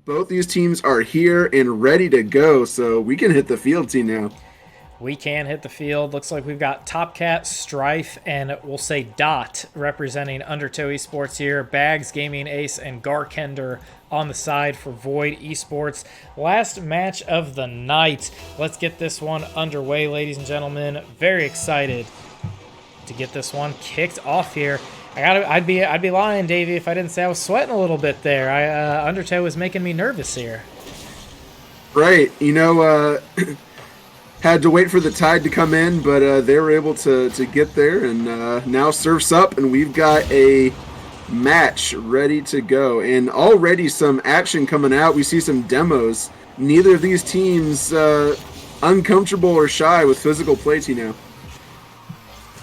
Both these teams are here and ready to go, so we can hit the field team now. We can hit the field. Looks like we've got Top Cat, Strife, and we'll say Dot representing Undertow Esports here. Bags, Gaming Ace, and Garkender on the side for Void Esports. Last match of the night. Let's get this one underway, ladies and gentlemen. Very excited to get this one kicked off here. I'd be lying, Davey, if I didn't say I was sweating a little bit there. Undertow was making me nervous here. Right, had to wait for the tide to come in, but they were able to get there, and now Surf's up, and we've got a match ready to go. And already some action coming out. We see some demos. Neither of these teams uncomfortable or shy with physical play now.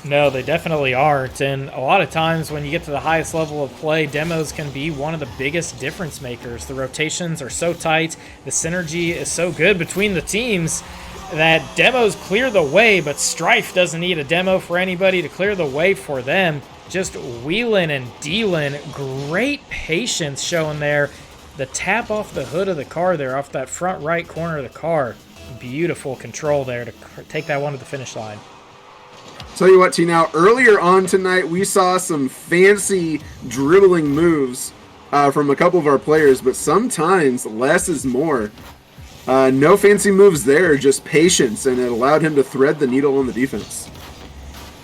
No, they definitely aren't. And a lot of times when you get to the highest level of play, demos can be one of the biggest difference makers. The rotations are so tight, the synergy is so good between the teams that demos clear the way, but Strife doesn't need a demo for anybody to clear the way for them. Just wheeling and dealing. Great patience showing there. The tap off the hood of the car there, off that front right corner of the car. Beautiful control there to take that one to the finish line. Tell you what, T, now, earlier on tonight, we saw some fancy dribbling moves from a couple of our players, but sometimes less is more. No fancy moves there, just patience, and it allowed him to thread the needle on the defense.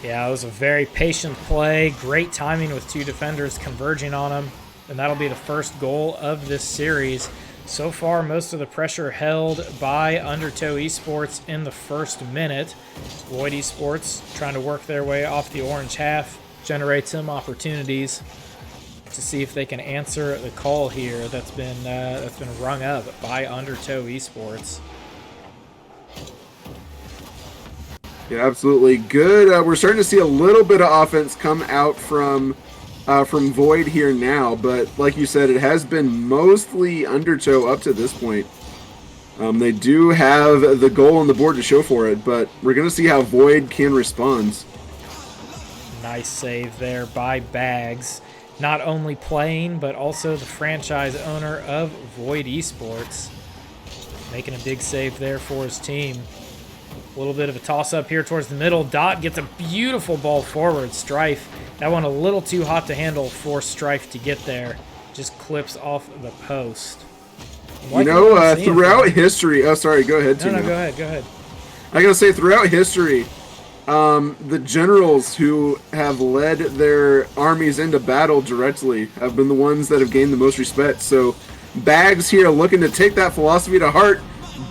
Yeah, it was a very patient play. Great timing with two defenders converging on him, and that'll be the first goal of this series. So far, most of the pressure held by Undertow Esports in the first minute. Void Esports trying to work their way off the orange half, generate some opportunities to see if they can answer the call here that's been rung up by Undertow Esports. Yeah, absolutely. Good. We're starting to see a little bit of offense come out from Void here now, but like you said, it has been mostly Undertow up to this point. They do have the goal on the board to show for it, but we're going to see how Void can respond. Nice save there by Bags. Not only playing, but also the franchise owner of Void Esports. Making a big save there for his team. A little bit of a toss-up here towards the middle. Dot gets a beautiful ball forward. Strife, that one a little too hot to handle for Strife to get there. Just clips off the post. Throughout history... Oh, sorry, go ahead, Tino. No, go ahead. I gotta say, throughout history, the generals who have led their armies into battle directly have been the ones that have gained the most respect. So Bags here looking to take that philosophy to heart,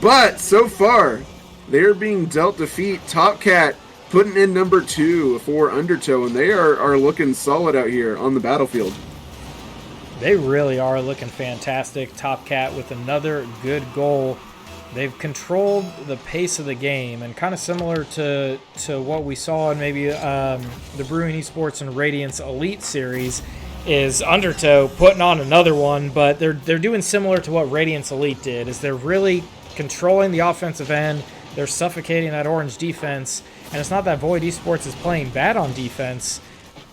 but so far they're being dealt defeat. Top Cat putting in number 2 for Undertow, and they are looking solid out here on the battlefield. They really are looking fantastic. Top Cat with another good goal. They've controlled the pace of the game, and kind of similar to what we saw in maybe the Brewing Esports and Radiance Elite series, is Undertow putting on another one, but they're doing similar to what Radiance Elite did, is they're really controlling the offensive end, they're suffocating that orange defense, and it's not that Void Esports is playing bad on defense,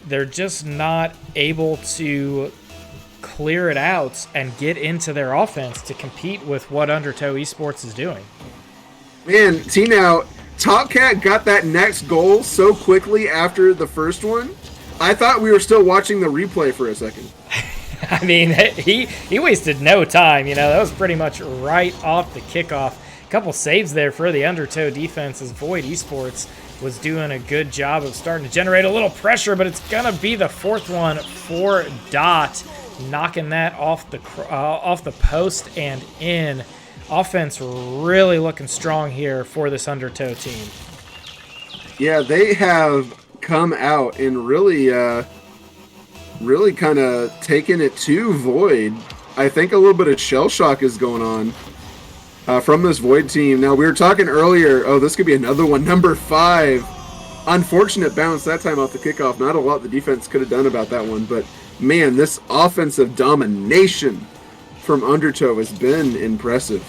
they're just not able to clear it out and get into their offense to compete with what Undertow Esports is doing. Man, now, Top Cat got that next goal so quickly after the first one, I thought we were still watching the replay for a second. I mean, he wasted no time. That was pretty much right off the kickoff. A couple saves there for the Undertow defense as Void Esports was doing a good job of starting to generate a little pressure, but it's going to be the fourth one for Dot, knocking that off the post and in. Offense really looking strong here for this Undertow team. Yeah, they have come out and really kind of taken it to Void. I think a little bit of shell shock is going on from this Void team. Now, we were talking earlier, this could be another one, number 5. Unfortunate bounce that time off the kickoff. Not a lot the defense could have done about that one, but man, this offensive domination from Undertow has been impressive.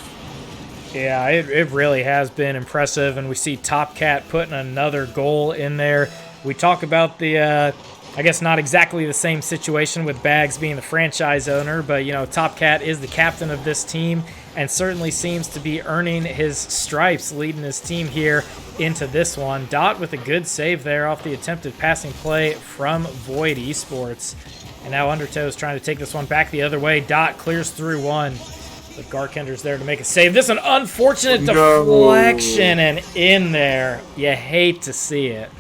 Yeah, it really has been impressive, and we see Top Cat putting another goal in there. We talk about the I guess not exactly the same situation with Bags being the franchise owner, but Top Cat is the captain of this team and certainly seems to be earning his stripes, leading his team here into this one. Dot with a good save there off the attempted passing play from Void Esports. And now Undertow is trying to take this one back the other way. Dot clears through one. But Garkender's there to make a save. This is an unfortunate deflection and in there. You hate to see it.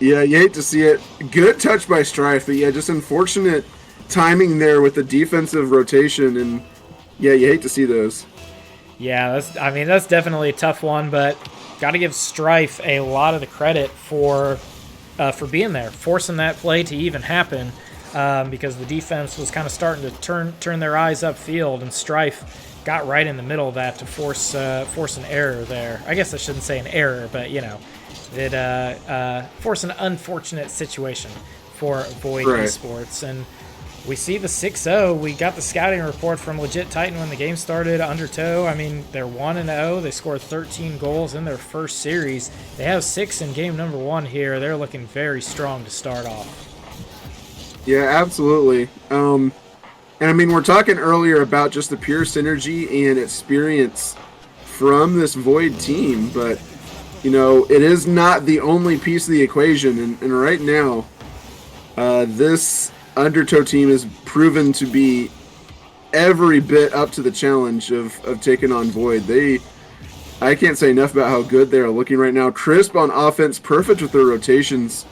Yeah, you hate to see it. Good touch by Strife, but yeah, just unfortunate timing there with the defensive rotation, and yeah, you hate to see those. Yeah, that's definitely a tough one, but got to give Strife a lot of the credit for being there, forcing that play to even happen, because the defense was kind of starting to turn their eyes upfield, and Strife got right in the middle of that to force an error there. I guess I shouldn't say an error, but it forced an unfortunate situation for Void Esports. And we see the 6-0. We got the scouting report from Legit Titan when the game started. Undertow, they're 1-0. They scored 13 goals in their first series. They have 6 in game number 1 here. They're looking very strong to start off. Yeah, absolutely. And we're talking earlier about just the pure synergy and experience from this Void team, but it is not the only piece of the equation, and right now, this Undertow team is proven to be every bit up to the challenge of taking on Void. I can't say enough about how good they are looking right now. Crisp on offense, perfect with their rotations,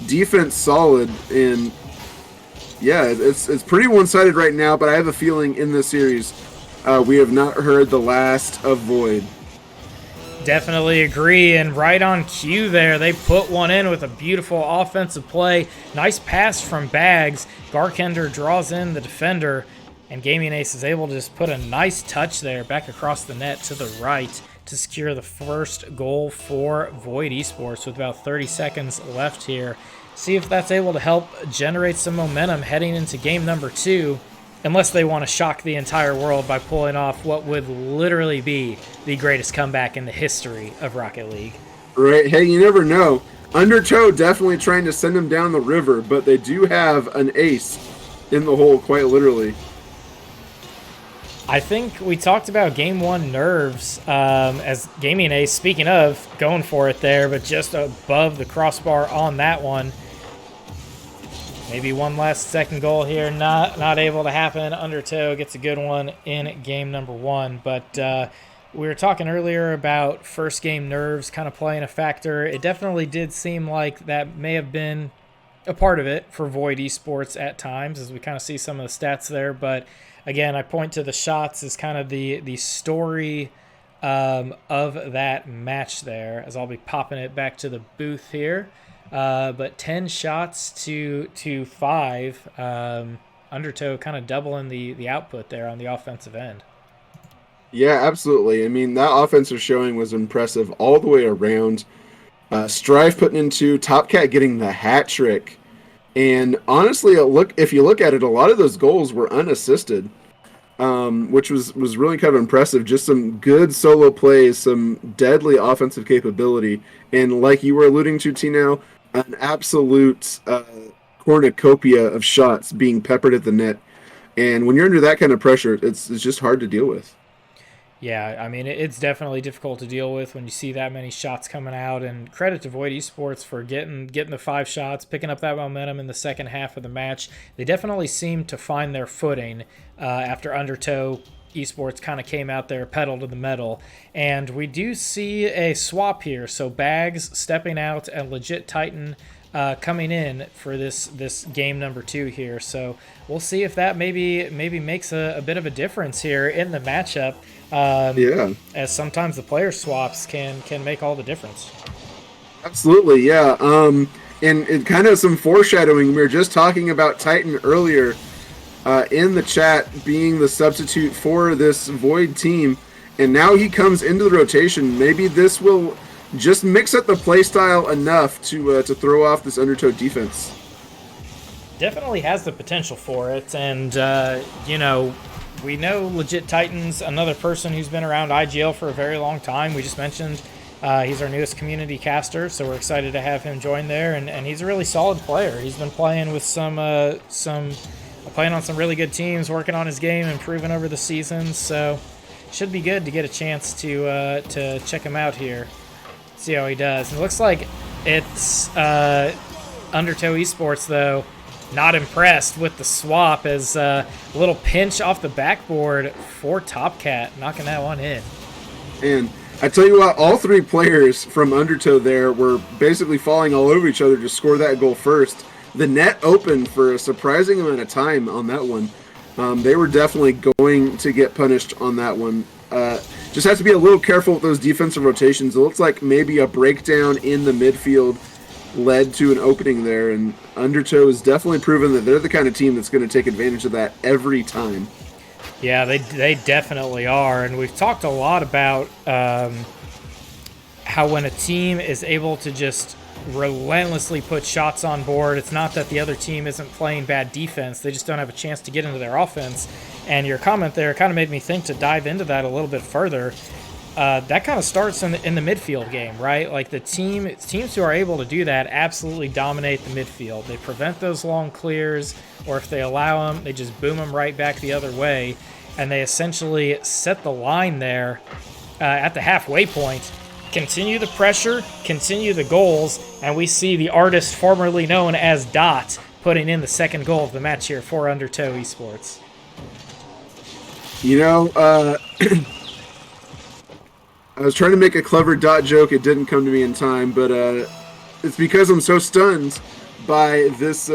defense solid, and yeah, it's pretty one-sided right now, but I have a feeling in this series, we have not heard the last of Void. Definitely agree, and right on cue there, they put one in with a beautiful offensive play. Nice pass from Bags. Garkender draws in the defender, and Gaming Ace is able to just put a nice touch there back across the net to the right to secure the first goal for Void Esports with about 30 seconds left here. See if that's able to help generate some momentum heading into game number 2. Unless they want to shock the entire world by pulling off what would literally be the greatest comeback in the history of Rocket League. Right. Hey, you never know. Undertow definitely trying to send them down the river, but they do have an ace in the hole, quite literally. I think we talked about Game 1 nerves as Gaming Ace, speaking of, going for it there, but just above the crossbar on that one. Maybe one last second goal here, not able to happen. Undertow gets a good one in game number 1. But we were talking earlier about first game nerves kind of playing a factor. It definitely did seem like that may have been a part of it for Void Esports at times, as we kind of see some of the stats there. But again, I point to the shots as kind of the story of that match there, as I'll be popping it back to the booth here. But 10 shots to 5. Undertow kind of doubling the output there on the offensive end. Yeah, absolutely. That offensive showing was impressive all the way around. Strife putting in 2, Top Cat getting the hat trick. And honestly, if you look at it, a lot of those goals were unassisted, which was really kind of impressive. Just some good solo plays, some deadly offensive capability. And like you were alluding to, Tino, an absolute cornucopia of shots being peppered at the net. And when you're under that kind of pressure, it's just hard to deal with. Yeah, it's definitely difficult to deal with when you see that many shots coming out. And credit to Void Esports for getting the 5 shots, picking up that momentum in the second half of the match. They definitely seemed to find their footing after Undertow Esports kind of came out there, pedal to the metal. And we do see a swap here. So Bags stepping out and Legit Titan coming in for this game number 2 here. So we'll see if that maybe makes a bit of a difference here in the matchup. As sometimes the player swaps can make all the difference. Absolutely, yeah. And it kind of some foreshadowing. We were just talking about Titan earlier in the chat being the substitute for this Void team, and now he comes into the rotation. Maybe this will just mix up the playstyle enough to throw off this Undertow defense. Definitely has the potential for it, and we know Legit Titans, another person who's been around IGL for a very long time. We just mentioned He's our newest community caster, so we're excited to have him join there, and he's a really solid player. He's been playing with playing on some really good teams, working on his game, improving over the seasons, so should be good to get a chance to check him out here, see how he does. And it looks like it's Undertow Esports, though, not impressed with the swap, as a little pinch off the backboard for TopCat, knocking that one in. And I tell you what, all three players from Undertow there were basically falling all over each other to score that goal first. The net opened for a surprising amount of time on that one. They were definitely going to get punished on that one. Just have to be a little careful with those defensive rotations. It looks like maybe a breakdown in the midfield led to an opening there, and Undertow has definitely proven that they're the kind of team that's going to take advantage of that every time. Yeah, they definitely are, and we've talked a lot about how when a team is able to just relentlessly put shots on board, it's not that the other team isn't playing bad defense, they just don't have a chance to get into their offense. And your comment there kind of made me think to dive into that a little bit further. That kind of starts in the midfield game, right? Like teams who are able to do that absolutely dominate the midfield. They prevent those long clears, or if they allow them, they just boom them right back the other way, and they essentially set the line there at the halfway point. Continue the pressure, continue the goals, and we see the artist formerly known as Dot putting in the second goal of the match here for Undertow Esports. You know, I was trying to make a clever Dot joke. It didn't come to me in time, but it's because I'm so stunned by this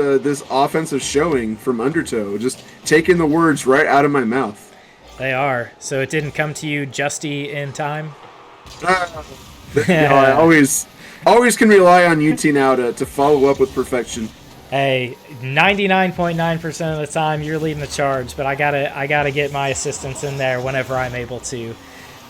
offensive showing from Undertow. Just taking the words right out of my mouth. They are. So it didn't come to you justy in time? I always can rely on UT now to follow up with perfection. Hey, 99.9% of the time you're leading the charge, but I gotta get my assistance in there whenever I'm able to.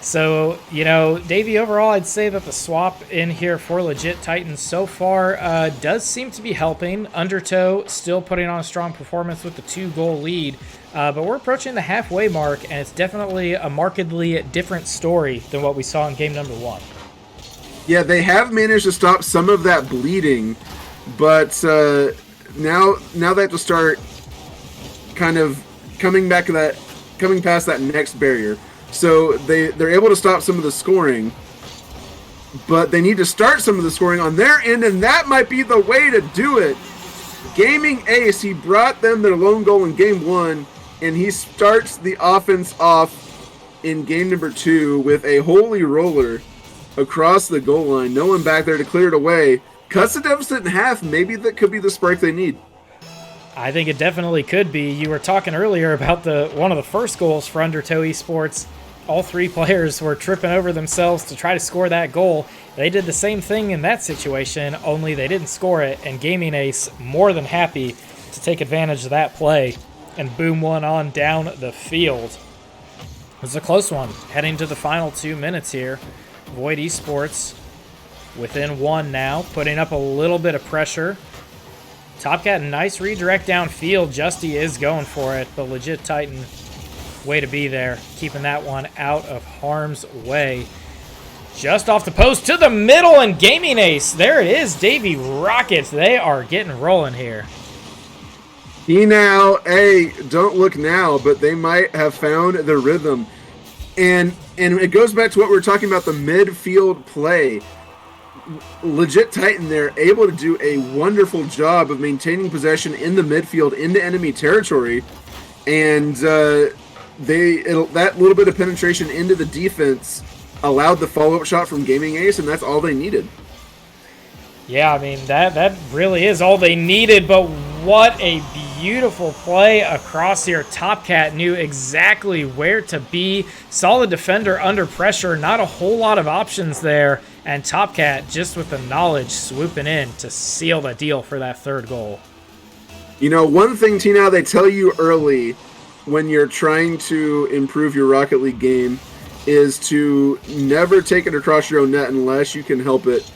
So, Davey, overall, I'd say that the swap in here for Legit Titans so far does seem to be helping. Undertow still putting on a strong performance with the 2-goal lead, but we're approaching the halfway mark, and it's definitely a markedly different story than what we saw in game number 1. Yeah, they have managed to stop some of that bleeding, but now they have to start kind of coming past that next barrier. So they're able to stop some of the scoring, but they need to start some of the scoring on their end, and that might be the way to do it. Gaming Ace, he brought them their lone goal in game 1, and he starts the offense off in game number 2 with a holy roller across the goal line. No one back there to clear it away. Cuts the deficit in half. Maybe that could be the spark they need. I think it definitely could be. You were talking earlier about one of the first goals for Undertow Esports. All three players were tripping over themselves to try to score that goal. They did the same thing in that situation, only they didn't score it, and Gaming Ace more than happy to take advantage of that play and boom one on down the field. It was a close one, heading to the final 2 minutes here. Void Esports within 1 now, putting up a little bit of pressure. TopCat, nice redirect downfield. Justy is going for it, but Legit Titan, way to be there, keeping that one out of harm's way. Just off the post to the middle, and Gaming Ace. There it is, Davey Rockets. They are getting rolling here. Don't look now, but they might have found the rhythm. And it goes back to what we were talking about, the midfield play. Legit Titan, they're able to do a wonderful job of maintaining possession in the midfield into enemy territory, and that little bit of penetration into the defense allowed the follow-up shot from Gaming Ace, and that's all they needed. Yeah, I mean, that really is all they needed, but what a beautiful play across here. TopCat knew exactly where to be. Solid defender under pressure, not a whole lot of options there, and TopCat just with the knowledge swooping in to seal the deal for that 3rd goal. One thing, Tina, they tell you early when you're trying to improve your Rocket League game is to never take it across your own net unless you can help it.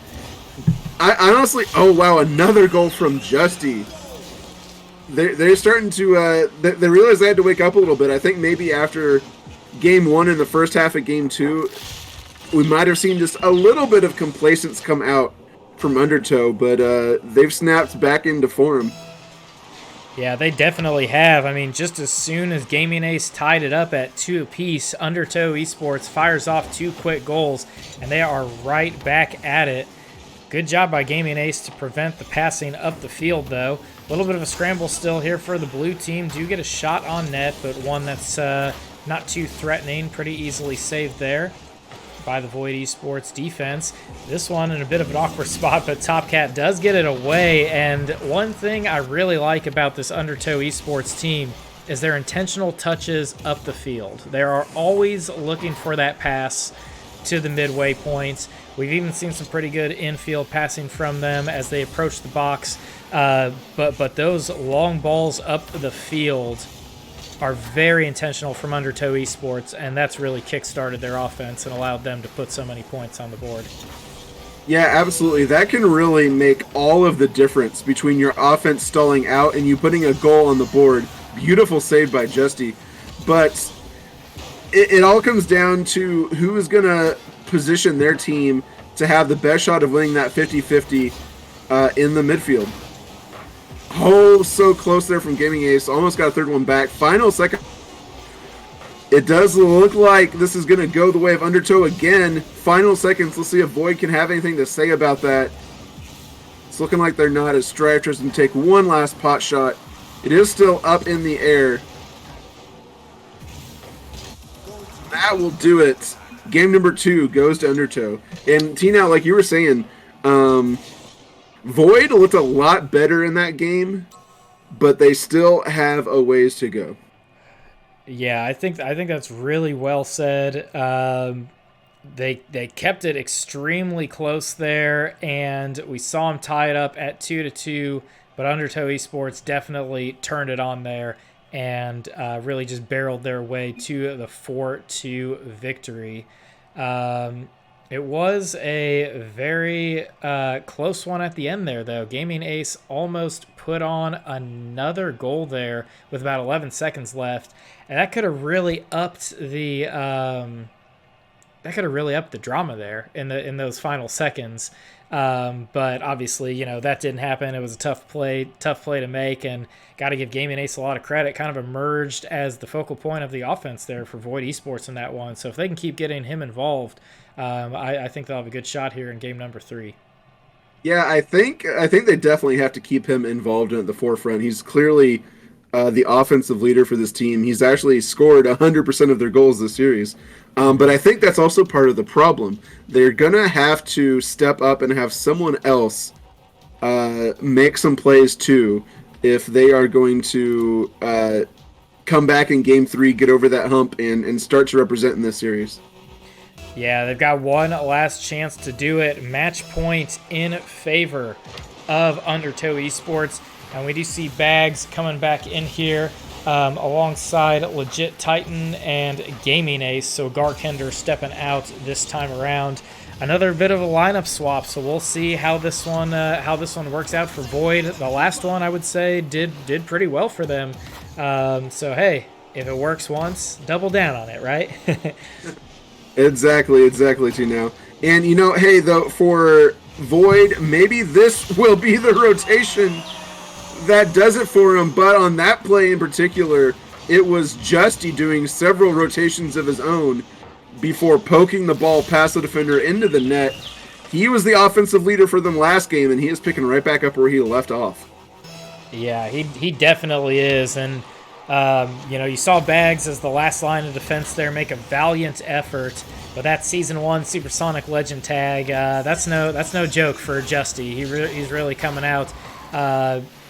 I honestly, oh wow, another goal from Justy. They're starting to, they realized they had to wake up a little bit. I think maybe after game 1 and the first half of game 2, we might have seen just a little bit of complacence come out from Undertow, but they've snapped back into form. Yeah, they definitely have. I mean, just as soon as Gaming Ace tied it up at 2 apiece, Undertow Esports fires off 2 quick goals, and they are right back at it. Good job by Gaming Ace to prevent the passing up the field, though. A little bit of a scramble still here for the blue team. Do get a shot on net, but one that's not too threatening. Pretty easily saved there by the Void Esports defense. This one in a bit of an awkward spot, but Top Cat does get it away. And one thing I really like about this Undertow Esports team is their intentional touches up the field. They are always looking for that pass to the midway points. We've even seen some pretty good infield passing from them as they approach the box. But those long balls up the field are very intentional from Undertow Esports, and that's really kick-started their offense and allowed them to put so many points on the board. Yeah, absolutely. That can really make all of the difference between your offense stalling out and you putting a goal on the board. Beautiful save by Justy. But it all comes down to who is going to position their team to have the best shot of winning that 50-50 in the midfield. Oh, so close there from Gaming Ace. Almost got a third one back. Final second. It does look like this is going to go the way of Undertow again. Final seconds. Let's see if Void can have anything to say about that. It's looking like they're not, as Strife tries to take one last pot shot. It is still up in the air. That will do it. Game number 2 goes to Undertow. And Tina, like you were saying, Void looked a lot better in that game, but they still have a ways to go. Yeah, I think that's really well said. They kept it extremely close there, and we saw them tie it up at 2-2. But Undertow Esports definitely turned it on there and really just barreled their way to the 4-2 victory. It was a very close one at the end there, though. Gaming Ace almost put on another goal there with about 11 seconds left, and that could have really upped the drama there in those final seconds. But obviously, that didn't happen. It was a tough play to make, and got to give Gaming Ace a lot of credit. Kind of emerged as the focal point of the offense there for Void Esports in that one. So if they can keep getting him involved, I think they'll have a good shot here in game number 3. Yeah, I think they definitely have to keep him involved in at the forefront. He's clearly the offensive leader for this team. He's actually scored 100% of their goals this series. But I think that's also part of the problem. They're going to have to step up and have someone else make some plays too if they are going to come back in game 3, get over that hump, and start to represent in this series. Yeah, they've got one last chance to do it. Match point in favor of Undertow Esports. And we do see Bags coming back in here alongside Legit Titan and Gaming Ace. So Garkender stepping out this time around. Another bit of a lineup swap, so we'll see how this one works out for Void. The last one, I would say, did pretty well for them. So hey, if it works once, double down on it, right? Exactly, Tino. And hey, though, for Void, maybe this will be the rotation that does it for him. But on that play in particular, it was Justy doing several rotations of his own before poking the ball past the defender into the net. He was the offensive leader for them last game, and he is picking right back up where he left off. Yeah, he definitely is. And you saw Bags as the last line of defense there make a valiant effort, but that Season 1 Supersonic Legend tag, that's no joke for Justy. He's really coming out,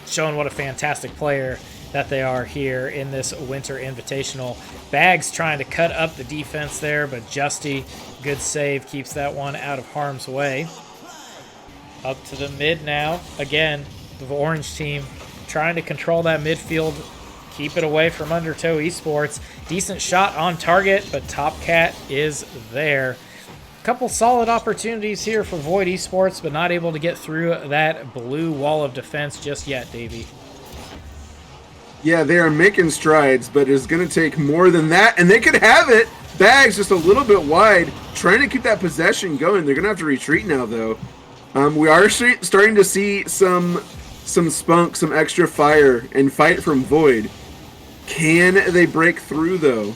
showing what a fantastic player that they are here in this Winter Invitational. Bags trying to cut up the defense there, but Justy, good save, keeps that one out of harm's way. Up to the mid now. Again, the orange team trying to control that midfield, keep it away from Undertow Esports. Decent shot on target, but Top Cat is there. Couple solid opportunities here for Void Esports, but not able to get through that blue wall of defense just yet, Davey. Yeah, they are making strides, but it's going to take more than that, and they could have it. Bags just a little bit wide, trying to keep that possession going. They're going to have to retreat now, though. We are starting to see some spunk, some extra fire, and fight from Void. Can they break through, though?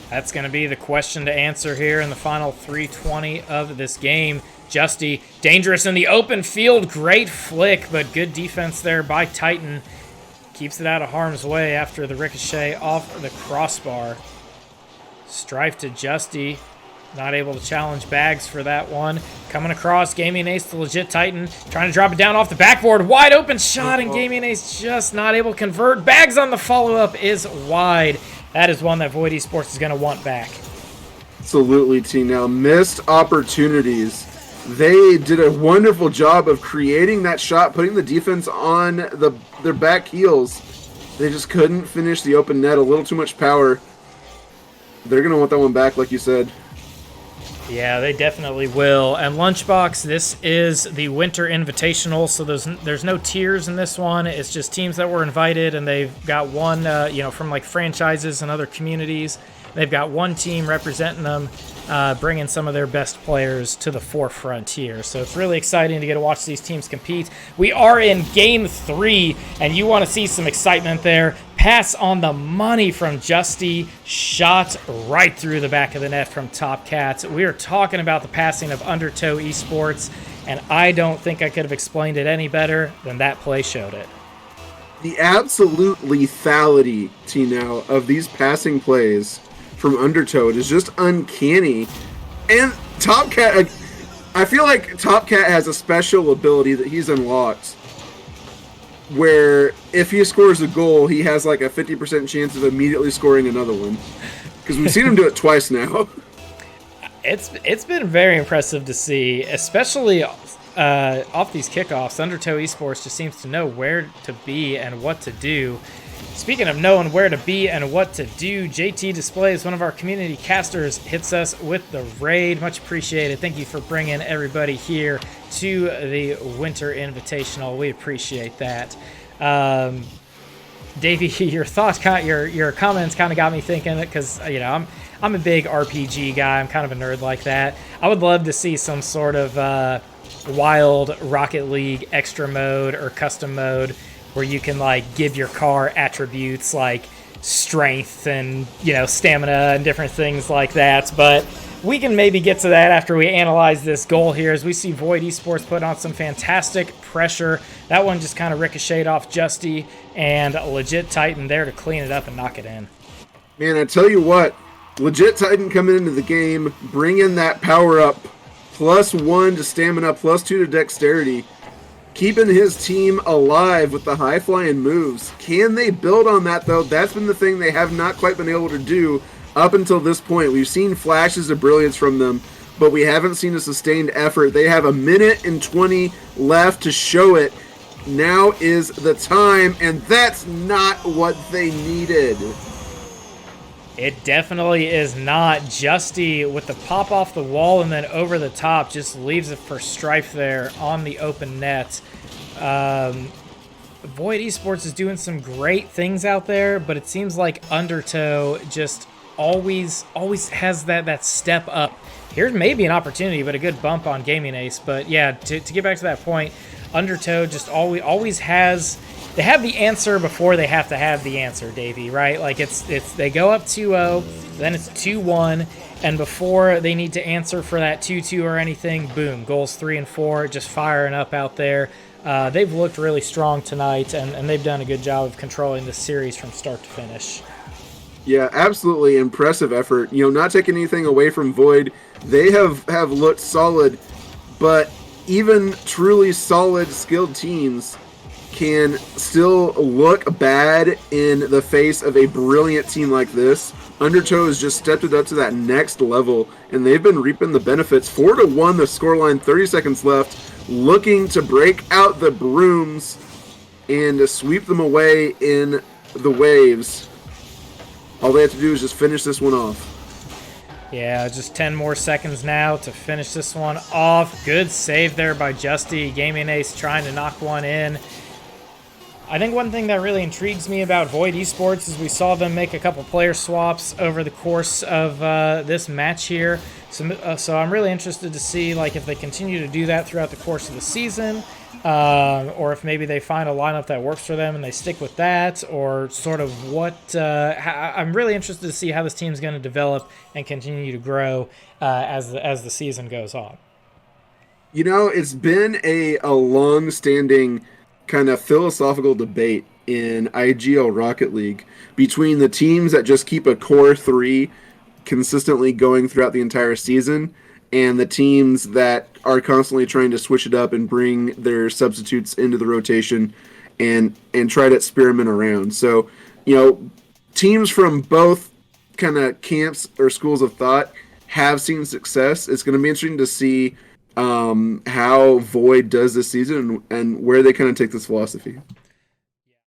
That's going to be the question to answer here in the final 320 of this game. Justy, dangerous in the open field. Great flick, but good defense there by Titan. Keeps it out of harm's way after the ricochet off the crossbar. Strife to Justy. Not able to challenge Bags for that one. Coming across, Gaming Ace to legit Titan. Trying to drop it down off the backboard. Wide open shot, and Gaming Ace just not able to convert. Bags on the follow-up is wide. That is one that Void Esports is going to want back. Absolutely, T. Now, missed opportunities. They did a wonderful job of creating that shot, putting the defense on their back heels. They just couldn't finish the open net. A little too much power. They're going to want that one back, like you said. Yeah, they definitely will. And Lunchbox, this is the Winter Invitational, so there's no tiers in this one. It's just teams that were invited, and they've got one, from like franchises and other communities. They've got one team representing them, bringing some of their best players to the forefront here. So it's really exciting to get to watch these teams compete. We are in Game 3, and you want to see some excitement there. Pass on the money from Justy, shot right through the back of the net from Top Cat. We are talking about the passing of Undertow Esports, and I don't think I could have explained it any better than that play showed it. The absolute lethality, T-Now, of these passing plays from Undertow is just uncanny. And Top Cat, I feel like Top Cat has a special ability that he's unlocked, where if he scores a goal, he has like a 50% chance of immediately scoring another one. Because we've seen him do it twice now. It's been very impressive to see, especially off these kickoffs. Undertow Esports just seems to know where to be and what to do. Speaking of knowing where to be and what to do, JT Displays, one of our community casters, hits us with the raid. Much appreciated. Thank you for bringing everybody here to the Winter Invitational. We appreciate that. Davey, your thoughts, your comments kind of got me thinking, because I'm a big RPG guy. I'm kind of a nerd like that. I would love to see some sort of wild Rocket League extra mode or custom mode where you can like give your car attributes like strength and stamina and different things like that. But we can maybe get to that after we analyze this goal here, as we see Void Esports put on some fantastic pressure. That one just kind of ricocheted off Justy, and legit Titan there to clean it up and knock it in. Man, I tell you what, legit Titan coming into the game, bringing that power up, +1 to stamina, +2 to dexterity, keeping his team alive with the high-flying moves. Can they build on that, though? That's been the thing they have not quite been able to do up until this point. We've seen flashes of brilliance from them, but we haven't seen a sustained effort. They have 1:20 left to show it. Now is the time, and that's not what they needed. It definitely is not. Justy with the pop off the wall and then over the top just leaves it for Strife there on the open net. Void Esports is doing some great things out there, but it seems like Undertow just always has that step up. Here's maybe an opportunity, but a good bump on Gaming Ace. But yeah, to get back to that point, Undertow just always has. They have the answer before they have to have the answer, Davey, right? Like it's they go up 2-0, then it's 2-1, and before they need to answer for that 2-2 or anything, boom, goals 3 and 4, just firing up out there. They've looked really strong tonight, and they've done a good job of controlling this series from start to finish. Yeah, absolutely impressive effort. Not taking anything away from Void. They have looked solid, but even truly solid, skilled teams can still look bad in the face of a brilliant team like this. Undertow has just stepped it up to that next level, and they've been reaping the benefits. 4-1 the scoreline, 30 seconds left, looking to break out the brooms and to sweep them away in the waves. All they have to do is just finish this one off. Yeah, just 10 more seconds now to finish this one off. Good save there by Justy. Gaming Ace trying to knock one in. I think one thing that really intrigues me about Void Esports is we saw them make a couple player swaps over the course of this match here. So I'm really interested to see like if they continue to do that throughout the course of the season, or if maybe they find a lineup that works for them and they stick with that, or sort of what. I'm really interested to see how this team is going to develop and continue to grow as the season goes on. It's been a long-standing kind of philosophical debate in IGL Rocket League between the teams that just keep a core three consistently going throughout the entire season and the teams that are constantly trying to switch it up and bring their substitutes into the rotation and try to experiment around. So, you know, teams from both kind of camps or schools of thought have seen success. It's going to be interesting to see how Void does this season and where they kind of take this philosophy.